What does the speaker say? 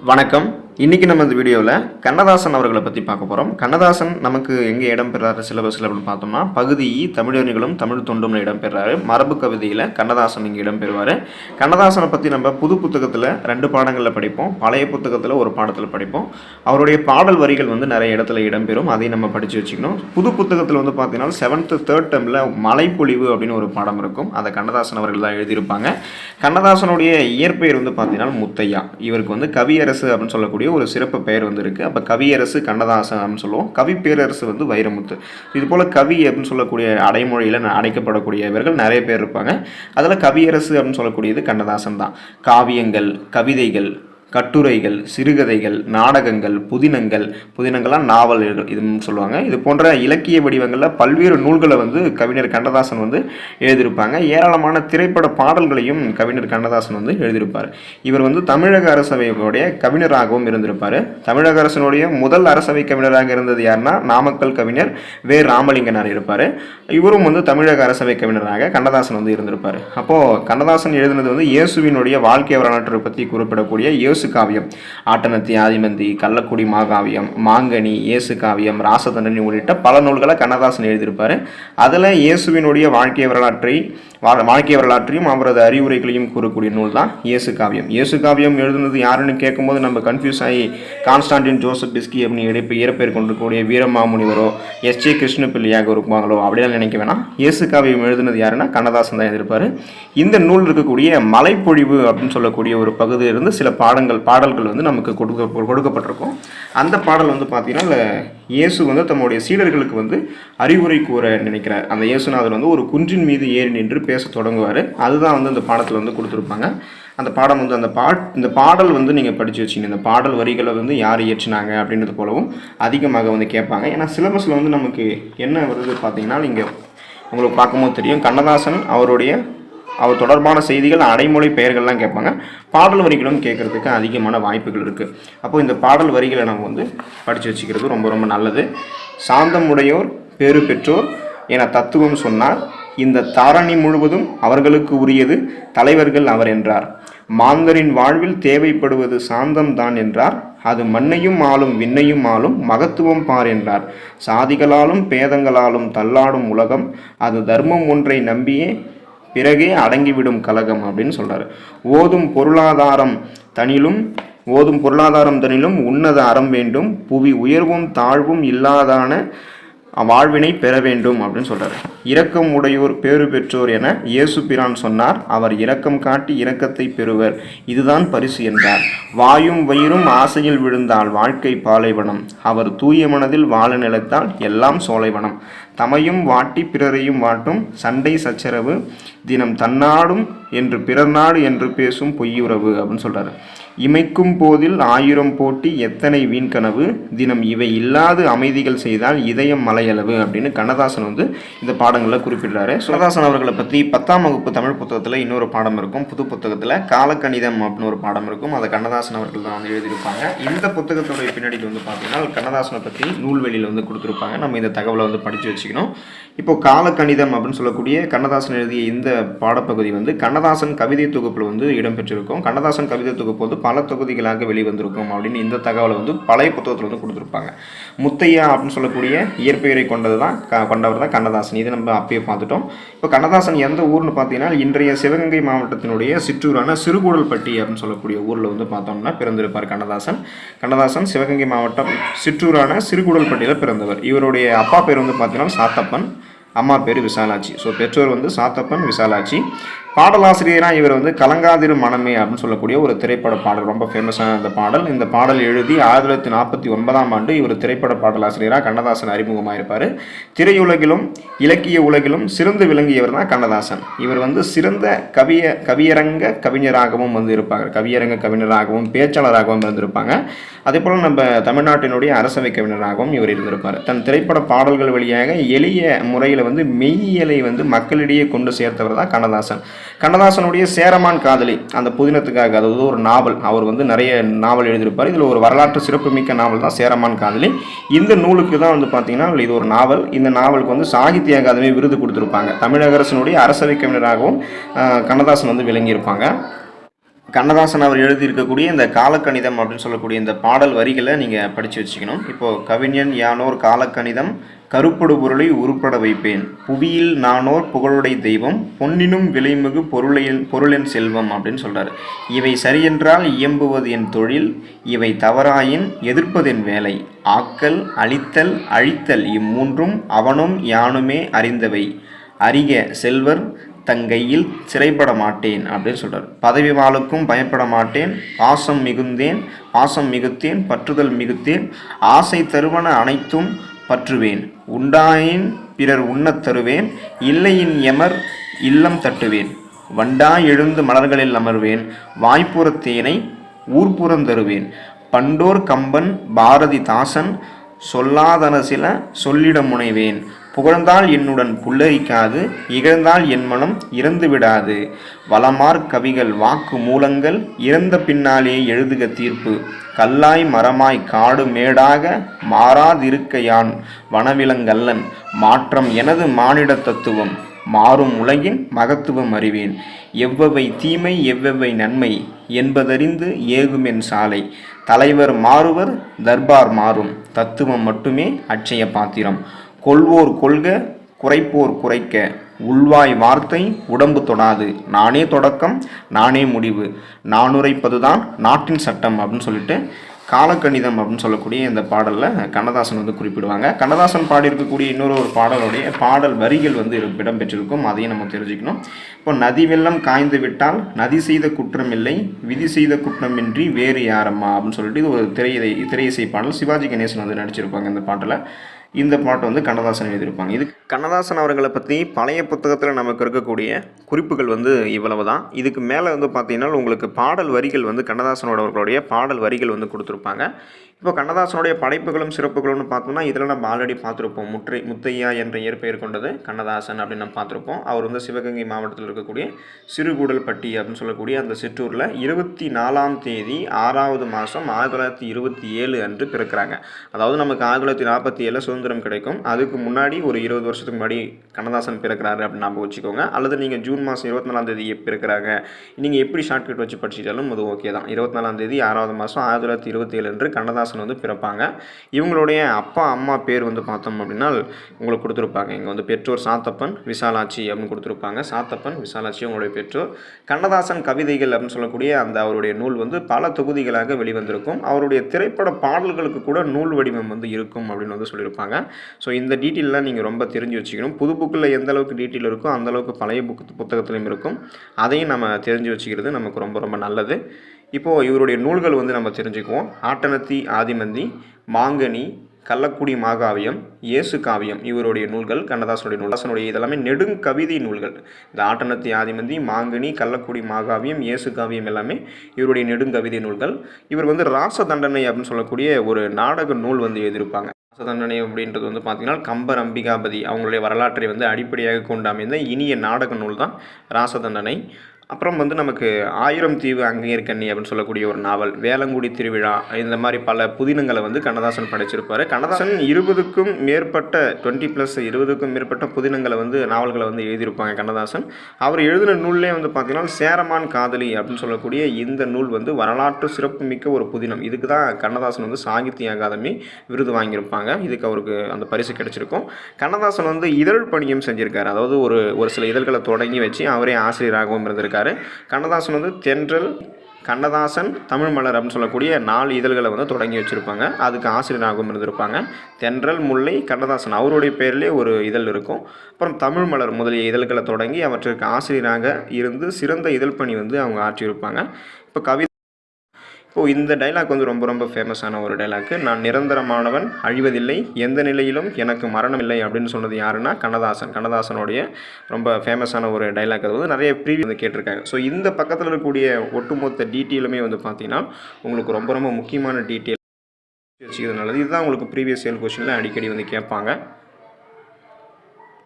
வணக்கம். இன்னைக்கு நம்ம இந்த வீடியோவில் கண்ணதாசன் அவர்களை பற்றி பார்க்க போகிறோம். கண்ணதாசன் நமக்கு எங்கே இடம் பெறாரு சிலபஸில் அப்படின்னு பார்த்தோம்னா, பகுதி தமிழறிஞர்களும் தமிழ் தொண்டும் இடம் பெறாரு. மரபு கவிதையில் கண்ணதாசன் இங்கே இடம் பெறுவார். கண்ணதாசனை பற்றி நம்ம புது புத்தகத்தில் 2 பாடங்களில் படிப்போம், பழைய புத்தகத்தில் ஒரு பாடத்தில் படிப்போம். அவருடைய பாடல் வரிகள் நிறைய இடத்துல இடம்பெறும், அதையும் நம்ம படித்து வச்சுக்கணும். புது புத்தகத்தில் பார்த்தீங்கன்னா 7th 3rd termல மலைப்பொழிவு அப்படின்னு ஒரு பாடம் இருக்கும். அதை கண்ணதாசன் அவர்கள் தான் எழுதியிருப்பாங்க. கண்ணதாசனுடைய இயற்பெயர் பார்த்தீங்கன்னா முத்தையா. இவருக்கு கவியரசு அப்படின்னு சொல்லக்கூடிய ஒரு சிறப்பு பெயர் இருக்கு. அப்ப கவியரசு கண்ணதாசன் அப்படின்னு சொல்லுவோம். கவி பேரரசு வைரமுத்து. இது போல கவி அப்படின்னு சொல்லக்கூடிய அடைமொழியில அழைக்கப்படக்கூடிய இவர்கள் நிறைய பேர் இருப்பாங்க. அதுல கவியரசு அப்படின்னு சொல்லக்கூடியது கண்ணதாசன் தான். காவியங்கள், கவிதைகள், கட்டுரைகள், சிறுகதைகள், நாடகங்கள், புதினங்கள்லாம் நாவல் இதுன்னு சொல்லுவாங்க. இது போன்ற இலக்கிய வடிவங்களில் பல்வேறு நூல்களை கவிஞர் கண்ணதாசன் எழுதியிருப்பாங்க. ஏராளமான திரைப்பட பாடல்களையும் கவிஞர் கண்ணதாசன் எழுதியிருப்பார். இவர் தமிழக அரசவையுடைய கவிஞராகவும் இருந்திருப்பார். தமிழக அரசனுடைய முதல் அரசவை கவிஞராக இருந்தது யாருன்னா நாமக்கல் கவிஞர் வே. ராமலிங்கனார் இருப்பார். இவரும் தமிழக அரசவை கவிஞராக கண்ணதாசன் இருந்திருப்பார். அப்போது கண்ணதாசன் எழுதினது இயேசுவினுடைய வாழ்க்கை வரலாற்றை பற்றி குறிப்பிடக்கூடிய இயேசு காவியம், ஆட்டனத்தி ஆதிமந்தி, கள்ளக்குடி மாகாவியம், மாங்கனி, இயேசு காவியம், ராசதண்டனி உள்ளிட்ட பல நூல்களை கண்ணதாசன் எழுதியிருப்பார். அதில் இயேசுவினுடைய வாழ்க்கை வரலாற்றையும் அவரது அறிவுரைகளையும் கூறக்கூடிய நூல் தான் இயேசு காவியம். இயேசு காவியம் எழுதுனது யாருன்னு கேட்கும்போது நம்ம கன்ஃபியூஸ் ஆகி கான்ஸ்டான்டின் ஜோசப் பிஸ்கி அப்படின்னு இயற்பெயர் கொண்டிருக்கக்கூடிய வீரமாமுனிவரோ எஸ்.ஜே. கிருஷ்ணபிள்ளையாக இருப்பாங்களோ அப்படிலாம் நினைக்க வேணாம். இயேசு காவியம் எழுதுனது யாருன்னா கண்ணதாசன் தான் எழுதியிருப்பார். இந்த நூல் இருக்கக்கூடிய மலைப்பொழிவு அப்படின்னு சொல்லக்கூடிய ஒரு பகுதியிலிருந்து சில பாடல்கள் நமக்கு கொடுக்கப்பட்டிருக்கும். அந்த பாடல் பார்த்தீங்கன்னா இயேசு தம்முடைய சீடர்களுக்கு அறிவுரை கூற நினைக்கிறார். அந்த இயேசுநாதர் ஒரு குன்றின் மீது ஏறி நின்று பேச தொடங்குவார். அதுதான் அந்த பாடத்தில் கொடுத்துருப்பாங்க. அந்த பாடம் இந்த பாடல் நீங்கள் படித்து வச்சிங்க. இந்த பாடல் வரிகளை யார் இயற்றினாங்க அப்படின்றது போலவும் அதிகமாக கேட்பாங்க. ஏன்னா சிலபஸில் நமக்கு என்ன வருது பார்த்தீங்கன்னா, நீங்கள் உங்களுக்கு பார்க்கும்போது தெரியும், கண்ணதாசன் அவர் தொடர்பான செய்திகள், அடைமொழி பெயர்கள்லாம் கேட்பாங்க. பாடல் வரிகளும் கேட்கறதுக்கு அதிகமான வாய்ப்புகள் இருக்குது. அப்போது இந்த பாடல் வரிகளை நம்ம படித்து வச்சுக்கிறது ரொம்ப ரொம்ப நல்லது. சாந்தம் உடையோர் பேறு பெற்றோர் என தத்துவம் சொன்னார். இந்த தாரணி முழுவதும் அவர்களுக்கு உரியது, தலைவர்கள் அவர் என்றார். மாந்தரின் வாழ்வில் தேவைப்படுவது சாந்தம் தான் என்றார். அது மண்ணையும் ஆளும் விண்ணையும் ஆளும் மகத்துவம் பார் என்றார். சாதிகளாலும் பேதங்களாலும் தள்ளாடும் உலகம், அது தர்மம் ஒன்றை நம்பியே பிறகே அடங்கிவிடும் கலகம் அப்படின்னு சொல்றாரு. ஓதும் பொருளாதாரம் தனிலும் உன்னத அறம் வேண்டும், புவி உயர்வும் தாழ்வும் இல்லாதான வாழ்வினை பெற வேண்டும் அப்படின்னு சொல்றாரு. இரக்கம் உடையோர் பேறு பெற்றோர் என இயேசு பிரான் சொன்னார். அவர் இரக்கம் காட்டி இரக்கத்தை பெறுவர், இதுதான் பரிசு என்றார். வாயும் வயிறும் ஆசையில் விழுந்தால் வாழ்க்கை பாலைவனம், அவர் தூய மனதில் வாழ நிலைத்தால் எல்லாம் சோலைவனம். தமையும் வாட்டி பிறரையும் வாட்டும் சண்டை சச்சரவு, தினம் தன்னாடும் என்று பிறர் நாடு என்று பேசும் பொய்யுறவு அப்படின்னு சொல்றாரு. இமைக்கும் போதில் 1000 போட்டி எத்தனை வீண்கனவு, தினம் இவை இல்லாது அமைதிகள் செய்தால் இதயம் மலையளவு அப்படின்னு கண்ணதாசன் இந்த பாடங்களில் குறிப்பிடுறாரு. கண்ணதாசன் அவர்களை பற்றி 10ஆம் வகுப்பு தமிழ் புத்தகத்தில் இன்னொரு பாடம் இருக்கும். புது புத்தகத்தில் காலக்கணிதம் அப்படின்னு ஒரு பாடம் இருக்கும். அதை கண்ணதாசன் அவர்கள் தான் எழுதியிருப்பாங்க. இந்த புத்தகத்துடைய பின்னாடியில் பார்த்தீங்கன்னா கண்ணதாசனை பற்றி நூல்வெளியில் கொடுத்துருப்பாங்க. நம்ம இந்த தகவலை படித்து வச்சுக்கணும். இப்போ காலக்கணிதம் அப்படின்னு சொல்லக்கூடிய கண்ணதாசன் எழுதிய இந்த பாடப்பகுதி கண்ணதாசன் கவிதை தொகுப்பில் இடம்பெற்றிருக்கும். கண்ணதாசன் கவிதை தொகுப்பு பல தொகுதிகளாக வெளிவந்திருக்கும் அப்படின்னு இந்த தகவலை பழைய புத்தகத்தில் கொடுத்துருப்பாங்க. முத்தையா அப்படின்னு சொல்லக்கூடிய இயற்பெயரை கொண்டவர் தான் கண்ணதாசன். இதை நம்ம அப்பயே பார்த்துட்டோம். இப்போ கண்ணதாசன் எந்த ஊர்னு பார்த்தீங்கன்னா, இன்றைய சிவகங்கை மாவட்டத்தினுடைய சிற்றூரான சிறுகூடல்பட்டி அப்படின்னு சொல்லக்கூடிய ஊரில் பார்த்தோம்னா பிறந்திருப்பார் கண்ணதாசன் சிவகங்கை மாவட்டம் சிற்றூரான சிறுகூடல்பட்டியில் பிறந்தவர். இவருடைய அப்பா பேர் பார்த்தீங்கன்னா சாத்தப்பன், அம்மா பேர் விசாலாட்சி. ஸோ பெற்றோர் சாத்தப்பன், விசாலாட்சி. பாடலாசிரியராக இவர் கலங்காதிரு மனமே அப்படின்னு சொல்லக்கூடிய ஒரு திரைப்பட பாடல், ரொம்ப ஃபேமஸான அந்த பாடல். இந்த பாடல் எழுதி 1949ஆம் ஆண்டு இவர் திரைப்பட பாடலாசிரியராக கண்ணதாசன் அறிமுகமாக இருப்பார். திரையுலகிலும் இலக்கிய உலகிலும் சிறந்து விளங்கியவர் தான் கண்ணதாசன். இவர் சிறந்த கவியரங்க கவிஞராகவும் இருப்பாங்க. கவியரங்க கவிஞராகவும் பேச்சாளராகவும் இருந்திருப்பாங்க. அதே போல் நம்ம தமிழ்நாட்டினுடைய அரசவை கவிஞராகவும் இவர் இருந்திருப்பார். தன் திரைப்பட பாடல்கள் வழியாக எளிய முறையில் மெய்யியலை மக்களிடையே கொண்டு சேர்த்தவர் தான் கண்ணதாசன். கண்ணதாசனுடைய சேரமான் காதலி அந்த புதினத்துக்காக, அதாவது ஒரு நாவல், அவர் நிறைய நாவல் எழுதியிருப்பார். இதில் ஒரு வரலாற்று சிறப்புமிக்க நாவல் தான் சேரமான் காதலி. இந்த நூலுக்கு தான் பார்த்தீங்கன்னா இது ஒரு நாவல். இந்த நாவலுக்கு சாகித்ய அகாதமி விருது கொடுத்துருப்பாங்க. தமிழக அரசினுடைய அரசவை கவிஞராகவும் கண்ணதாசன் விளங்கியிருப்பாங்க. கண்ணதாசன் அவர் எழுதியிருக்கக்கூடிய இந்த காலக்கணிதம் அப்படின்னு சொல்லக்கூடிய இந்த பாடல் வரிகளை நீங்கள் படித்து வச்சுக்கணும். இப்போது கவிஞன் யானோர் காலக்கணிதம் கருப்பொடு பொருளை உருப்பட வைப்பேன், புவியில் நானோர் புகழுடை தெய்வம், பொன்னினும் விலைமிகு பொருளின் செல்வம் அப்படின்னு சொல்கிறார். இவை சரியென்றால் இயம்புவது என் தொழில், இவை தவறாயின் எதிர்ப்பதென் வேலை, ஆக்கல் அழித்தல் அழித்தல் இம்மூன்றும் அவனும் யானுமே அறிந்தவை, அறிக செல்வர் தங்கையில் சிறைப்பட மாட்டேன் அப்படின்னு சொல்கிறார். பதவி வாளுக்கும் பயப்பட மாட்டேன், பாசம் மிகுத்தேன் பற்றுதல் மிகுத்தேன், ஆசை தருவன அனைத்தும் பற்றுவேன், உண்டாயின் பிறர் உண்ணத் தருவேன், இல்லையின் எமர் இல்லம் தட்டுவேன், வண்டாய் எழுந்து மலர்களில் அமர்வேன், வாய்ப்புறத்தேனை ஊர்ப்புறம் தருவேன், பண்டோர் கம்பன் பாரதி தாசன் சொல்லாதன சில சொல்லிட முனைவேன், புகழ்ந்தால் என்னுடன் புல்லரிக்காது, இகழ்ந்தால் என் மனம் இறந்து விடாது, வளமார் கவிகள் வாக்கு மூலங்கள் இறந்த பின்னாலே எழுதுக தீர்ப்பு, கல்லாய் மரமாய் காடு மேடாக மாறாதிருக்க யான் வனவிலங்கல்லன், மாற்றம் எனது மானிட தத்துவம், மாறும் உலகின் மகத்துவம் அறிவேன், எவ்வவை தீமை எவ்வவை நன்மை என்பதறிந்து ஏகுமென் சாலை, தலைவர் மாறுவர் தர்பார் மாறும், தத்துவம் மட்டுமே அட்சய பாத்திரம், கொள்வோர் கொள்க குறைப்போர் குறைக்க, உள்வாய் வார்த்தை உடம்பு தொடாது, நானே தொடக்கம் நானே முடிவு, நானுரைப்பதுதான் நாட்டின் சட்டம் அப்படின்னு சொல்லிட்டு காலக்கணிதம் அப்படின்னு சொல்லக்கூடிய இந்த பாடலில் கண்ணதாசன் வந்து குறிப்பிடுவாங்க. கண்ணதாசன் பாடியிருக்கக்கூடிய இன்னொரு பாடலுடைய பாடல் வரிகள் வந்து இடம்பெற்றிருக்கும், அதையும் நம்ம தெரிஞ்சுக்கணும். இப்போ நதி வெள்ளம் காய்ந்து விட்டால் நதி செய்த குற்றம் இல்லை, விதி செய்த குற்றமின்றி வேறு யாரம்மா அப்படின்னு சொல்லிட்டு இது ஒரு திரையிசை பாடல். சிவாஜி கணேசன் வந்து நடிச்சிருப்பாங்க இந்த பாட்டில். இந்த பாட்டை வந்து கண்ணதாசன் எழுதியிருப்பாங்க. இது கண்ணதாசன் அவர்களை பற்றி பழைய புத்தகத்தில் நமக்கு இருக்கக்கூடிய குறிப்புகள் வந்து இவ்வளவு தான். இதுக்கு மேலே வந்து பார்த்தீங்கன்னா உங்களுக்கு பாடல் வரிகள் வந்து கண்ணதாசனோடவர்களுடைய பாடல் வரிகள் வந்து கொடுத்துருப்பாங்க. இப்போ கண்ணதாசனுடைய படைப்புகளும் சிறப்புகளும்னு பார்த்தோம்னா இதில் நம்ம ஆல்ரெடி பார்த்துருப்போம். முத்தையா என்ற இயற்பெயர் கொண்டது கண்ணதாசன் அப்படின்னு நம்ம பார்த்துருப்போம். அவர் வந்து சிவகங்கை மாவட்டத்தில் இருக்கக்கூடிய சிறுகூடல்பட்டி அப்படின்னு சொல்லக்கூடிய அந்த சிற்றூரில் 24ஆம் தேதி 6வது மாதம் 1927 அன்று பிறக்கிறாங்க. அதாவது நமக்கு 1947 சுதந்திரம் கிடைக்கும். அதுக்கு முன்னாடி ஒரு 20 வருஷத்துக்கு முன்னாடி கண்ணதாசன் பிறக்கிறாரு அப்படின்னு ஞாபகம் வச்சுக்கோங்க. அல்லது நீங்கள் ஜூன் மாதம் 24ஆம் தேதி பிறக்கிறாங்க, நீங்கள் எப்படி ஷார்ட்கட் வச்சு படிச்சிட்டாலும் அது ஓகே தான். 24ஆம் தேதி 6வது மாதம் 1927 அன்று கண்ணதாசன் வந்து பிறப்பாங்க. இவங்களுடைய அப்பா அம்மா பேர் வந்து பார்த்தோம் அப்படின்னா உங்களுக்கு கொடுத்துருப்பாங்க. இங்கே வந்து பெற்றோர் சாத்தப்பன் விசாலாட்சி அப்படின்னு கொடுத்துருப்பாங்க. சாத்தப்பன் விசாலாட்சி அவங்களுடைய பெற்றோர். கண்ணதாசன் கவிதைகள் அப்படின்னு சொல்லக்கூடிய அந்த அவருடைய நூல் வந்து பல தொகுதிகளாக வெளிவந்திருக்கும். அவருடைய திரைப்பட பாடல்களுக்கு கூட நூல் வடிவம் வந்து இருக்கும் அப்படின்னு வந்து சொல்லியிருப்பாங்க. ஸோ இந்த டீட்டெயிலாம் நீங்கள் ரொம்ப தெரிஞ்சு வச்சுக்கணும். புது புக்கில் எந்த அளவுக்கு டீட்டெயில் இருக்கோ அந்தளவுக்கு பழைய புத்தகத்திலையும் இருக்கும். அதையும் நம்ம தெரிஞ்சு வச்சுக்கிறது நமக்கு ரொம்ப ரொம்ப நல்லது. இப்போது இவருடைய நூல்கள் வந்து நம்ம தெரிஞ்சுக்குவோம். ஆட்டனத்தி ஆதிமந்தி, மாங்கனி, கள்ளக்குடி மாகாவியம், இயேசு காவியம் இவருடைய நூல்கள் கண்ணதாசனுடைய நூல். இதெல்லாமே நெடுங்கவிதை நூல்கள். இந்த ஆட்டனத்தி ஆதிமந்தி, மாங்கனி, கள்ளக்குடி மாகாவியம், இயேசு காவியம் எல்லாமே இவருடைய நெடுங்கவிதை நூல்கள். இவர் வந்து ராச தண்டனை அப்படின்னு சொல்லக்கூடிய ஒரு நாடக நூல் வந்து எழுதியிருப்பாங்க. ராச தண்டனை அப்படின்றது வந்து பார்த்திங்கன்னா கம்பர் அம்பிகாபதி அவங்களுடைய வரலாற்றை வந்து அடிப்படையாக கொண்டு அமைந்த இனிய நாடக நூல் தான் ராச தண்டனை. அப்புறம் வந்து நமக்கு 1000 தீவு அங்கேயர் கண்ணி அப்படின்னு சொல்லக்கூடிய ஒரு நாவல், வேளங்குடி திருவிழா, இந்த மாதிரி பல புதினங்களை வந்து கண்ணதாசன் படைச்சிருப்பார். கண்ணதாசன் 20க்கும் மேற்பட்ட புதினங்களை வந்து நாவல்களை வந்து எழுதியிருப்பாங்க கண்ணதாசன். அவர் எழுதின நூல்லே வந்து பார்த்திங்கன்னா சேரமான் காதலி அப்படின்னு சொல்லக்கூடிய இந்த நூல் வந்து வரலாற்று சிறப்பு மிக்க ஒரு புதினம். இதுக்கு தான் கண்ணதாசன் வந்து சாகித்ய அகாதமி விருது வாங்கியிருப்பாங்க. இதுக்கு அவருக்கு அந்த பரிசு கிடைச்சிருக்கும். கண்ணதாசன் வந்து இதழ் பணியும் செஞ்சுருக்காரு. அதாவது ஒரு சில இதழ்களை தொடங்கி வச்சு அவரே ஆசிரியராகவும் இருந்திருக்காரு. கண்ணதாசன் வந்து தென்றல், கண்ணதாசன், தமிழ் மலர் அப்படின்னு சொல்லக்கூடிய 4 இதழ்களை வந்து தொடங்கி வச்சுருப்பாங்க. அதுக்கு ஆசிரியராகவும் இருந்திருப்பாங்க. தென்றல், முல்லை, கண்ணதாசன் அவருடைய பேர்லேயே ஒரு இதழ் இருக்கும். அப்புறம் தமிழ் மலர் முதலிய இதழ்களை தொடங்கி அவற்றிற்கு ஆசிரியராக இருந்து சிறந்த இதழ் பணி வந்து அவங்க ஆற்றியிருப்பாங்க. இப்போது இந்த டைலாக் வந்து ரொம்ப ரொம்ப ஃபேமஸான ஒரு டைலாக்கு. நான் நிரந்தரமானவன், அழிவதில்லை, எந்த நிலையிலும் எனக்கு மரணம் இல்லை அப்படின்னு சொன்னது யாருன்னா கண்ணதாசனுடைய ரொம்ப ஃபேமஸான ஒரு டைலாக். அது வந்து நிறைய ப்ரீவியூ வந்து கேட்டிருக்காங்க. ஸோ இந்த பக்கத்தில் இருக்கக்கூடிய ஒட்டுமொத்த டீட்டெயிலுமே வந்து பார்த்திங்கன்னா உங்களுக்கு ரொம்ப ரொம்ப முக்கியமான டீட்டெயில் வச்சுக்கிறது நல்லது. இதுதான் உங்களுக்கு ப்ரீவியஸ் இயர் கொஸ்டினில் அடிக்கடி வந்து கேட்பாங்க.